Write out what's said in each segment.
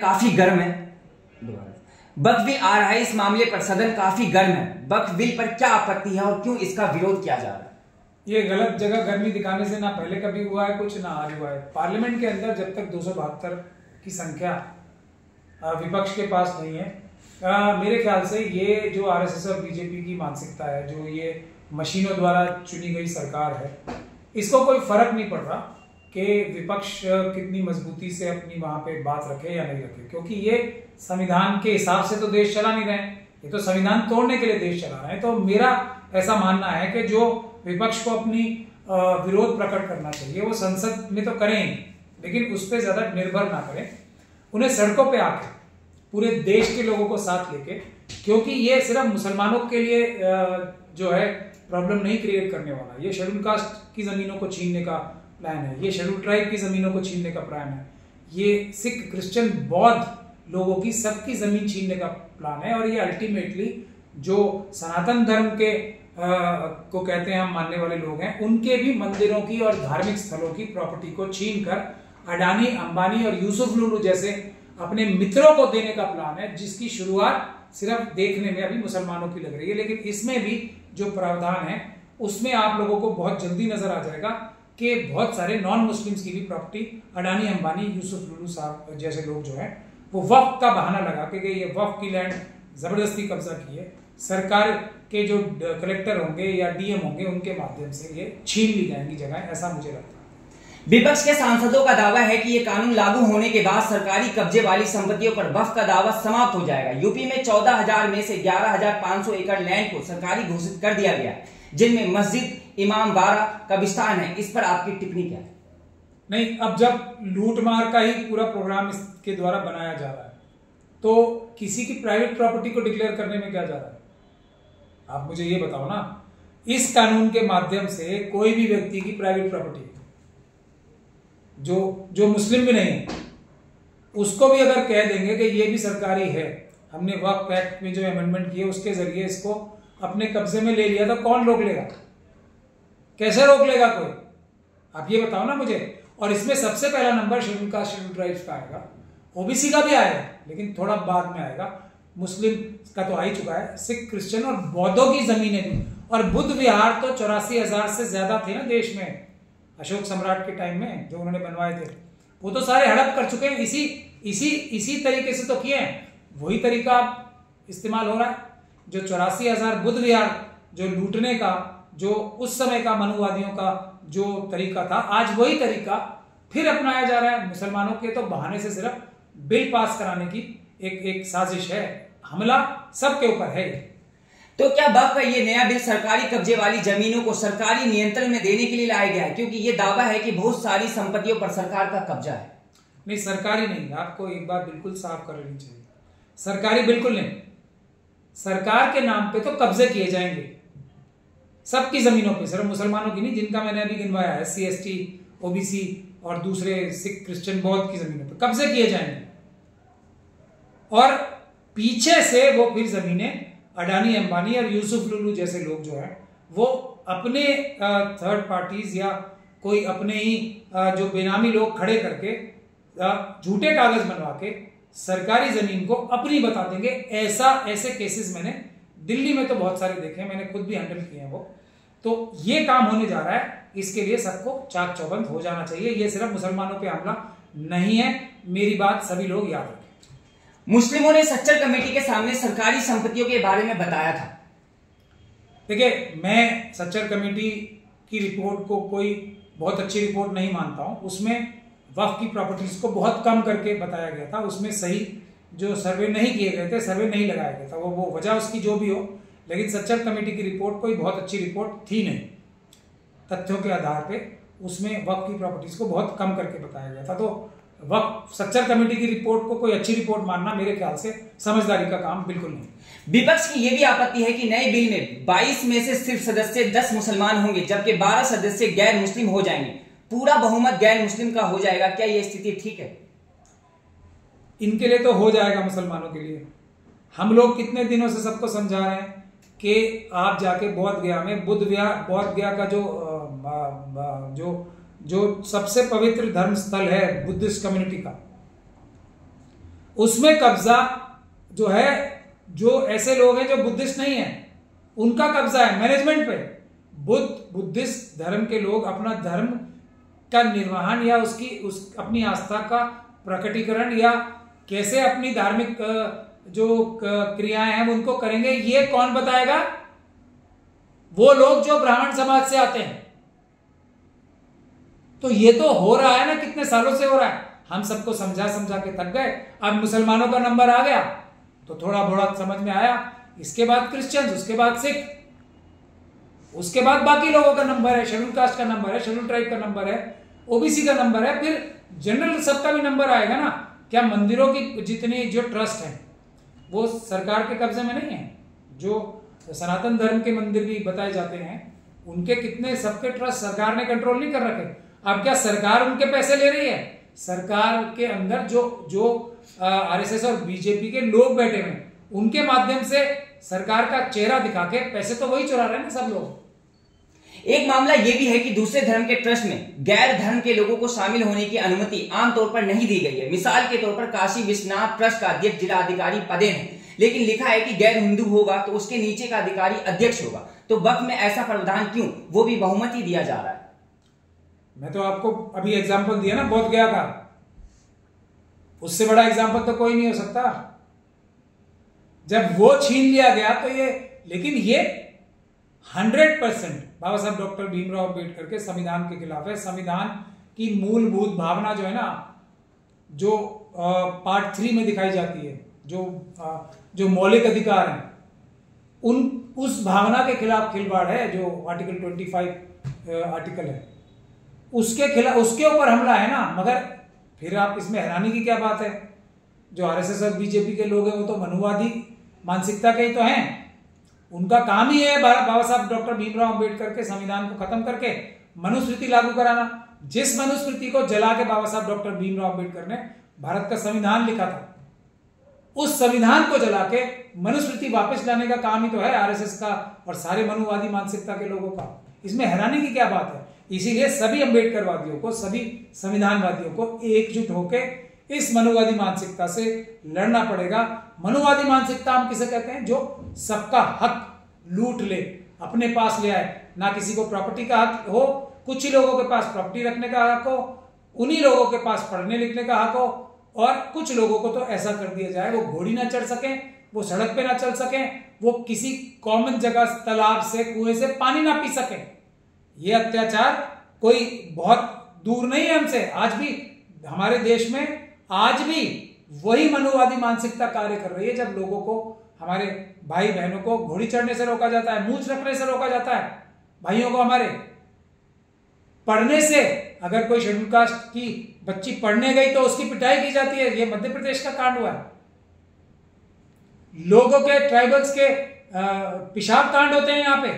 काफी गर्म है। वक्फ बिल आ रहा है, इस मामले पर सदन काफी गर्म है। वक्फ बिल पर क्या आपत्ति है और क्यों इसका विरोध किया जा रहा है? ये गलत जगह गर्मी दिखाने से ना पहले कभी हुआ है कुछ, ना आज हुआ है। पार्लियामेंट के अंदर जब तक 272 की संख्या विपक्ष के पास नहीं है, मेरे ख्याल से ये जो आरएसएस और बीजेपी की मानसिकता है, जो ये मशीनों द्वारा चुनी गई सरकार है, इसको कोई फर्क नहीं पड़ रहा कि विपक्ष कितनी मजबूती से अपनी वहां पे बात रखे या नहीं रखे, क्योंकि ये संविधान के हिसाब से तो देश चला नहीं रहे, ये तो संविधान तोड़ने के लिए देश चला रहे हैं। तो मेरा ऐसा मानना है कि जो विपक्ष को अपनी विरोध प्रकट करना चाहिए वो संसद में तो करें, लेकिन उस पर ज्यादा निर्भर ना करें। उन्हें सड़कों पे आके पूरे देश के लोगों को साथ लेके, क्योंकि ये सिर्फ मुसलमानों के लिए जो है प्रॉब्लम नहीं क्रिएट करने वाला। ये शेड्यूल कास्ट की जमीनों को छीनने का प्लान है, ये शेड्यूल ट्राइब की जमीनों को छीनने का प्लान है, ये सिख क्रिश्चियन बौद्ध लोगों की सबकी जमीन छीनने का प्लान है। और ये अल्टीमेटली जो सनातन धर्म के को कहते हैं हम मानने वाले लोग हैं, उनके भी मंदिरों की और धार्मिक स्थलों की प्रॉपर्टी को छीन कर अडानी, अंबानी और यूसुफ लुलू जैसे अपने मित्रों को देने का प्लान है, जिसकी शुरुआत सिर्फ देखने में अभी मुसलमानों की लग रही है। लेकिन इसमें भी जो प्रावधान है उसमें आप लोगों को बहुत जल्दी नजर आ जाएगा कि बहुत सारे नॉन मुस्लिम्स की भी प्रॉपर्टी अडानी, अंबानी, यूसुफ लुलू साहब जैसे लोग जो है वो वक्फ का बहाना लगा के ये वक्फ की लैंड जबरदस्ती कब्जा की है, सरकार के जो कलेक्टर होंगे या डीएम होंगे उनके माध्यम से ये छीन ली जाएंगी जगह, ऐसा मुझे लगता है। विपक्ष के सांसदों का दावा है कि ये कानून लागू होने के बाद सरकारी कब्जे वाली संपत्तियों पर वक्फ का दावा समाप्त हो जाएगा। यूपी में 14,000 में से 11,500 एकड़ लैंड को सरकारी घोषित कर दिया गया है, जिनमें मस्जिद, इमाम बाड़ा, कब्रिस्तान है। इस पर आपकी टिप्पणी क्या है? नहीं, अब जब लूटमार का ही पूरा प्रोग्राम इसके द्वारा बनाया जा रहा है तो किसी की प्राइवेट प्रॉपर्टी को डिक्लेयर करने में क्या जा रहा है? आप मुझे ये बताओ ना। इस कानून के माध्यम से कोई भी व्यक्ति की प्राइवेट प्रॉपर्टी जो मुस्लिम भी नहीं है, उसको भी अगर कह देंगे कि ये भी सरकारी है, हमने वक्फ एक्ट में जो अमेंडमेंट किए उसके जरिए इसको अपने कब्जे में ले लिया, तो कौन रोक लेगा? कैसे रोक लेगा कोई? आप ये बताओ ना मुझे। और इसमें सबसे पहला number schedule caste, schedule tribes का आएगा, ओबीसी का भी आएगा लेकिन थोड़ा बाद में आएगा, मुस्लिम का तो आ ही चुका है, सिख, क्रिश्चियन और बौद्धों की जमीनें भी। और बुद्ध विहार तो 84,000 से ज्यादा थे ना देश में, अशोक सम्राट के टाइम में जो उन्होंने बनवाए थे, वो तो सारे हड़प कर चुके हैं। इसी तरीके से तो किए हैं, वही तरीका इस्तेमाल हो रहा है। जो 84,000 बुद्ध विहार जो लूटने का, जो उस समय का मनुवादियों का जो तरीका था, आज वही तरीका फिर अपनाया जा रहा है। मुसलमानों के तो बहाने से सिर्फ बिल पास कराने की एक साजिश है, हमला सबके ऊपर है। तो क्या वक्फ का ये नया बिल सरकारी कब्जे वाली जमीनों को सरकारी नियंत्रण में देने के लिए लाया गया है? क्योंकि ये दावा है कि बहुत सारी संपत्तियों पर सरकार का कब्जा है। नहीं, सरकारी नहीं, आपको एक बात बिल्कुल साफ कर लेनी चाहिए। सरकारी बिल्कुल नहीं, सरकार के नाम पे तो कब्जे किए जाएंगे सबकी जमीनों पे, सिर्फ मुसलमानों की नहीं, जिनका मैंने अभी गिनवाया है, SC, ST, OBC और दूसरे सिख, क्रिश्चियन, बौद्ध की जमीनों पे कब्जे किए जाएंगे। और पीछे से वो फिर जमीनें अडानी, अंबानी और यूसुफ लुलू जैसे लोग जो है वो अपने थर्ड पार्टीज या कोई अपने ही जो बेनामी लोग खड़े करके झूठे कागज बनवा के सरकारी जमीन को अपनी बता देंगे। ऐसे केसेस मैंने दिल्ली में तो बहुत सारे देखे हैं, मैंने खुद भी हैंडल किए हैं वो। तो ये काम होने जा रहा है, इसके लिए सबको चाक चौबंद हो जाना चाहिए। ये सिर्फ मुसलमानों पे हमला नहीं है, मेरी बात सभी लोग याद रखें। मुस्लिमों ने सच्चर कमेटी के सामने सरकारी संपत्तियों के बारे में बताया था। देखिए, मैं सच्चर कमेटी की रिपोर्ट को कोई बहुत अच्छी रिपोर्ट नहीं मानता हूं। उसमें वक्फ की प्रॉपर्टीज को बहुत कम करके बताया गया था, उसमें सही जो सर्वे नहीं किए गए थे, सर्वे नहीं लगाया गया था, वो वजह उसकी जो भी हो, लेकिन सच्चर कमेटी की रिपोर्ट कोई बहुत अच्छी रिपोर्ट थी नहीं। तथ्यों के आधार पे उसमें वक्फ की प्रॉपर्टीज को बहुत कम करके बताया गया था। तो वक्फ सच्चर कमेटी की रिपोर्ट को कोई अच्छी रिपोर्ट मानना मेरे ख्याल से समझदारी का काम बिल्कुल नहीं। विपक्ष की यह भी आपत्ति है कि नए बिल में 22 में से सिर्फ सदस्य 10 मुसलमान होंगे, जबकि 12 सदस्य गैर मुस्लिम हो जाएंगे, पूरा बहुमत गैर मुस्लिम का हो जाएगा। क्या यह स्थिति ठीक है? इनके लिए तो हो जाएगा, मुसलमानों के लिए। हम लोग कितने दिनों से सबको समझा रहे हैं कि आप जाके बोध गया में बोध गया का जो सबसे पवित्र धर्म स्थल है बुद्धिस्ट कम्युनिटी का, उसमें कब्जा जो है, जो ऐसे लोग हैं जो बुद्धिस्ट नहीं है उनका कब्जा है मैनेजमेंट पे। बुद्धिस्ट धर्म के लोग अपना धर्म का निर्वहन या अपनी आस्था का प्रकटीकरण या कैसे अपनी धार्मिक जो क्रियाएं हैं उनको करेंगे, ये कौन बताएगा? वो लोग जो ब्राह्मण समाज से आते हैं। तो ये तो हो रहा है ना, कितने सालों से हो रहा है। हम सबको समझा समझा के थक गए। अब मुसलमानों का नंबर आ गया तो थोड़ा बहुत समझ में आया, इसके बाद क्रिश्चियंस, उसके बाद सिख, उसके बाद बाकी लोगों का नंबर है, शेड्यूल कास्ट का नंबर है, शेड्यूल ट्राइब का नंबर है, ओबीसी का नंबर है, फिर जनरल सबका भी नंबर आएगा ना। क्या मंदिरों की जितनी जो ट्रस्ट है वो सरकार के कब्जे में नहीं है? जो सनातन धर्म के मंदिर भी बताए जाते हैं उनके कितने सबके ट्रस्ट सरकार ने कंट्रोल नहीं कर रखे। अब क्या सरकार उनके पैसे ले रही है? सरकार के अंदर जो आरएसएस और बीजेपी के लोग बैठे हुए हैं उनके माध्यम से सरकार का चेहरा दिखा के पैसे तो वही चुरा रहे हैं ना सब लोग। एक मामला यह भी है कि दूसरे धर्म के ट्रस्ट में गैर धर्म के लोगों को शामिल होने की अनुमति आमतौर पर नहीं दी गई है। मिसाल के तौर पर काशी विश्वनाथ ट्रस्ट का अध्यक्ष जिला अधिकारी पदे हैं, लेकिन लिखा है कि गैर हिंदू होगा तो उसके नीचे का अधिकारी अध्यक्ष होगा। तो वक्त में ऐसा प्रावधान क्यों? वो भी बहुमति दिया जा रहा है। मैं तो आपको अभी एग्जाम्पल दिया ना, बोध गया का, उससे बड़ा एग्जाम्पल तो कोई नहीं हो सकता। जब वो छीन लिया गया तो लेकिन ये 100% बाबा साहब डॉक्टर भीमराव अंबेडकर के संविधान के खिलाफ है। संविधान की मूलभूत भावना जो है ना, जो पार्ट 3 में दिखाई जाती है, जो मौलिक अधिकार हैं, उस भावना के खिलाफ खिलवाड़ है। जो आर्टिकल 25 आर्टिकल है उसके खिलाफ, उसके ऊपर हमला है ना। मगर फिर आप इसमें हैरानी की क्या बात है? जो आरएसएस और बीजेपी के लोग हैं वो तो मनुवादी मानसिकता के ही तो हैं। उनका काम ही है बाबा साहब डॉक्टर भीमराव अंबेडकर के संविधान को खत्म करके मनुस्मृति लागू कराना। जिस मनुस्मृति को जला के बाबा साहब डॉक्टर भीमराव अंबेडकर ने भारत का संविधान लिखा था, उस संविधान को जला के मनुस्मृति वापस लाने का काम ही तो है आरएसएस का और सारे मनुवादी मानसिकता के लोगों का। इसमें हैरानी की क्या बात है? इसीलिए सभी अंबेडकरवादियों को, सभी संविधानवादियों को एकजुट होकर इस मनुवादी मानसिकता से लड़ना पड़ेगा। मनुवादी मानसिकता हम किसे कहते हैं? जो सबका हक लूट ले, अपने पास ले आए, ना किसी को प्रॉपर्टी का हक हो, कुछ ही लोगों के पास प्रॉपर्टी रखने का हक हो, उन्हीं लोगों के पास पढ़ने लिखने का हक हो, और कुछ लोगों को तो ऐसा कर दिया जाए वो घोड़ी ना चढ़ सके, वो सड़क पे ना चल सके, वो किसी कॉमन जगह, तालाब से, कुएं से पानी ना पी सके। ये अत्याचार कोई बहुत दूर नहीं है हमसे। आज भी हमारे देश में आज भी वही मनुवादी मानसिकता कार्य कर रही है, जब लोगों को, हमारे भाई बहनों को घोड़ी चढ़ने से रोका जाता है, मूंछ रखने से रोका जाता है, भाइयों को हमारे पढ़ने से, अगर कोई शेड्यूल कास्ट की बच्ची पढ़ने गई तो उसकी पिटाई की जाती है। ये मध्य प्रदेश का कांड हुआ है। लोगों के, ट्राइबल्स के पेशाब कांड होते हैं यहां पे।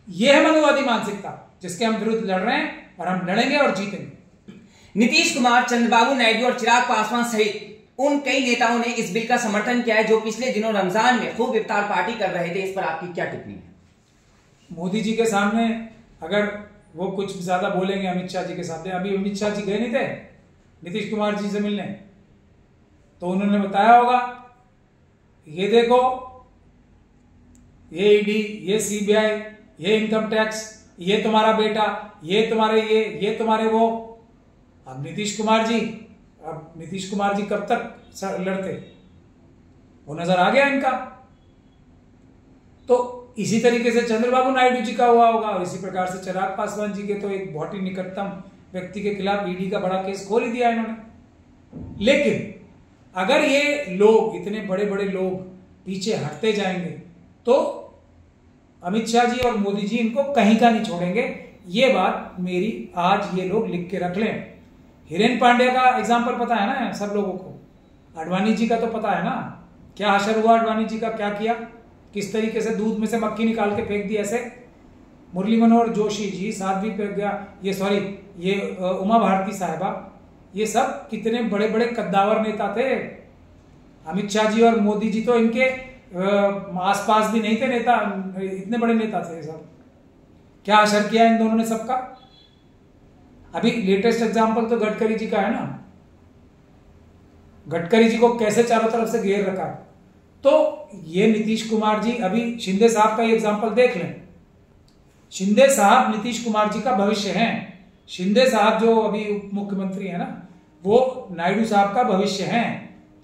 यह है मनुवादी मानसिकता जिसके हम विरुद्ध लड़ रहे हैं और हम लड़ेंगे और जीतेंगे। नीतीश कुमार, चंद्रबाबू नायडू और चिराग पासवान सहित उन कई नेताओं ने इस बिल का समर्थन किया है जो पिछले दिनों रमजान में खूब इफ्तार पार्टी कर रहे थे। इस पर आपकी क्या टिप्पणी है? मोदी जी के सामने अगर वो कुछ ज्यादा बोलेंगे, अमित शाह जी के सामने, अभी अमित शाह जी गए नहीं थे नीतीश कुमार जी से मिलने, तो उन्होंने बताया होगा, ये देखो, ये ईडी, ये सीबीआई, ये इनकम टैक्स, ये तुम्हारा बेटा, ये तुम्हारे ये तुम्हारे वो। अब नीतीश कुमार जी कब तक लड़ते? वो नजर आ गया इनका। तो इसी तरीके से चंद्रबाबू नायडू जी का हुआ होगा, और इसी प्रकार से चिराग पासवान जी के, तो एक बहुत ही निकटतम व्यक्ति के खिलाफ ईडी का बड़ा केस खोल ही दिया इन्होंने। लेकिन अगर ये लोग, इतने बड़े बड़े लोग पीछे हटते जाएंगे तो अमित शाह जी और मोदी जी इनको कहीं का नहीं छोड़ेंगे। ये बात मेरी आज ये लोग लिख के रख लें। हिरेन पांड्या का एग्जाम्पल पता है ना सब लोगों को, अडवाणी जी का तो पता है ना, क्या असर हुआ अडवाणी जी का, क्या किया, किस तरीके से दूध में से मक्खी निकाल के फेंक दी ऐसे। मुरली मनोहर जोशी जी, साध्वी प्रज्ञा, ये उमा भारती साहिबा, ये सब कितने बड़े बड़े कद्दावर नेता थे। अमित शाह जी और मोदी जी तो इनके आसपास भी नहीं थे नेता, इतने बड़े नेता थे सब। क्या असर किया इन दोनों ने सबका? अभी लेटेस्ट एग्जांपल तो गडकरी जी का है ना। गडकरी जी को कैसे चारों तरफ से घेर रखा है। तो ये नीतीश कुमार जी, अभी शिंदे साहब का ये एग्जाम्पल देख लें। शिंदे साहब नीतीश कुमार जी का भविष्य हैं। शिंदे साहब जो अभी उप मुख्यमंत्री है ना, वो नायडू साहब का भविष्य हैं,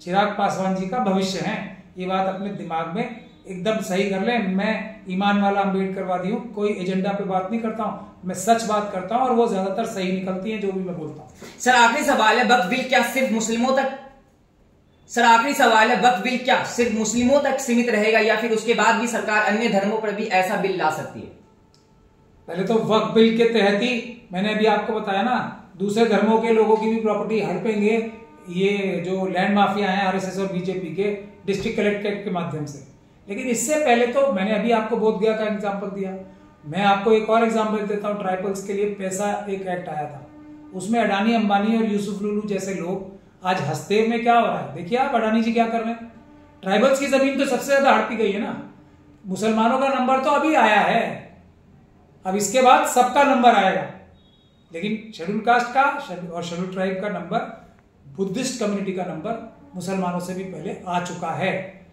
चिराग पासवान जी का भविष्य हैं। ये बात अपने दिमाग में एकदम सही कर लें। मैं ईमान वाला अम्बेडकरवादी हूँ, कोई एजेंडा पे बात नहीं करता हूँ, मैं सच बात करता हूँ और वो ज्यादातर सही निकलती है जो भी मैं बोलता हूँ। सर आखिरी सवाल है, वक्फ बिल क्या सिर्फ मुस्लिमों तक सिर्फ मुस्लिमों तक सीमित रहेगा या फिर उसके बाद भी सरकार अन्य धर्मों पर भी ऐसा बिल ला सकती है? पहले तो वक्फ बिल के तहत ही मैंने अभी आपको बताया ना, दूसरे धर्मों के लोगों की भी प्रॉपर्टी हड़पेंगे ये जो लैंड माफिया हैं आरएसएस और बीजेपी के डिस्ट्रिक्ट कलेक्टर के माध्यम से। लेकिन इससे पहले तो मैंने अभी आपको बोधगया का एग्जांपल दिया, मैं आपको एक और एग्जांपल देता हूँ। ट्राइबल्स के लिए पैसा एक एक्ट आया था, उसमें अडानी अंबानी और यूसुफ लुलू जैसे लोग आज हस्ते में क्या हो रहा है देखिए आप। अडानी जी क्या कर रहे हैं, ट्राइबल्स की जमीन तो सबसे ज्यादा हड़पी गई है ना। मुसलमानों का नंबर तो अभी आया है, अब इसके बाद सबका नंबर आएगा। लेकिन शेड्यूल कास्ट का और शेड्यूल ट्राइब का नंबर, बुद्धिस्ट कम्युनिटी का नंबर मुसलमानों से भी पहले आ चुका है।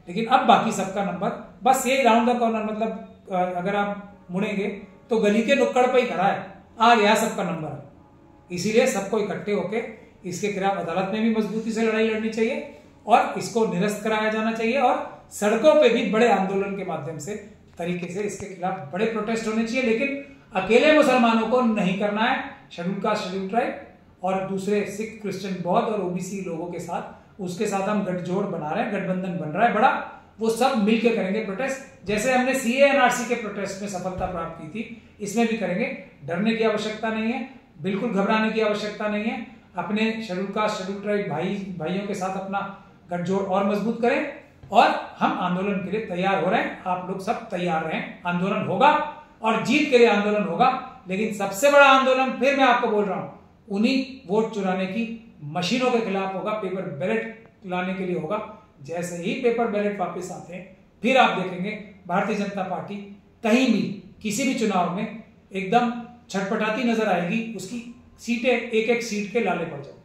लेकिन अब बाकी सबका नंबर बस ये राउंड द कॉर्नर, मतलब अगर आप मुड़ेंगे तो गली के नुक्कड़ पे ही खड़ा है, आ गया सबका नंबर। इसीलिए सबको इकट्ठे होके इसके खिलाफ अदालत में भी मजबूती से लड़ाई लड़नी चाहिए और इसको निरस्त कराया जाना चाहिए और सड़कों पे भी बड़े आंदोलन के माध्यम से तरीके से इसके खिलाफ बड़े प्रोटेस्ट होने चाहिए। लेकिन अकेले मुसलमानों को नहीं करना है, शेड्यूल कास्ट, शेड्यूल ट्राइब और दूसरे सिख, क्रिश्चियन, बौद्ध और ओबीसी लोगों के साथ, उसके साथ हम गठजोड़ बना रहे हैं, गठबंधन बन रहा है बड़ा, वो सब मिलकर करेंगे प्रोटेस्ट। जैसे हमने सीए एनआरसी के प्रोटेस्ट में सफलता प्राप्त की थी, इसमें भी करेंगे। डरने की आवश्यकता नहीं है, बिल्कुल घबराने की आवश्यकता नहीं है। अपने शेड्यूल कास्ट, शेड्यूल ट्राइब भाइयों के साथ अपना गठजोड़ और मजबूत करें और हम आंदोलन के लिए तैयार हो रहे हैं। आप लोग सब तैयार रहें, आंदोलन होगा और जीत के लिए आंदोलन होगा। लेकिन सबसे बड़ा आंदोलन, फिर मैं आपको बोल रहा हूं, उन्हीं वोट चुराने की मशीनों के खिलाफ होगा, पेपर बैलेट लाने के लिए होगा। जैसे ही पेपर बैलेट वापस आते हैं, फिर आप देखेंगे भारतीय जनता पार्टी कहीं भी किसी भी चुनाव में एकदम छटपटाती नजर आएगी, उसकी सीटें एक एक सीट के लाले पड़ जाएंगे।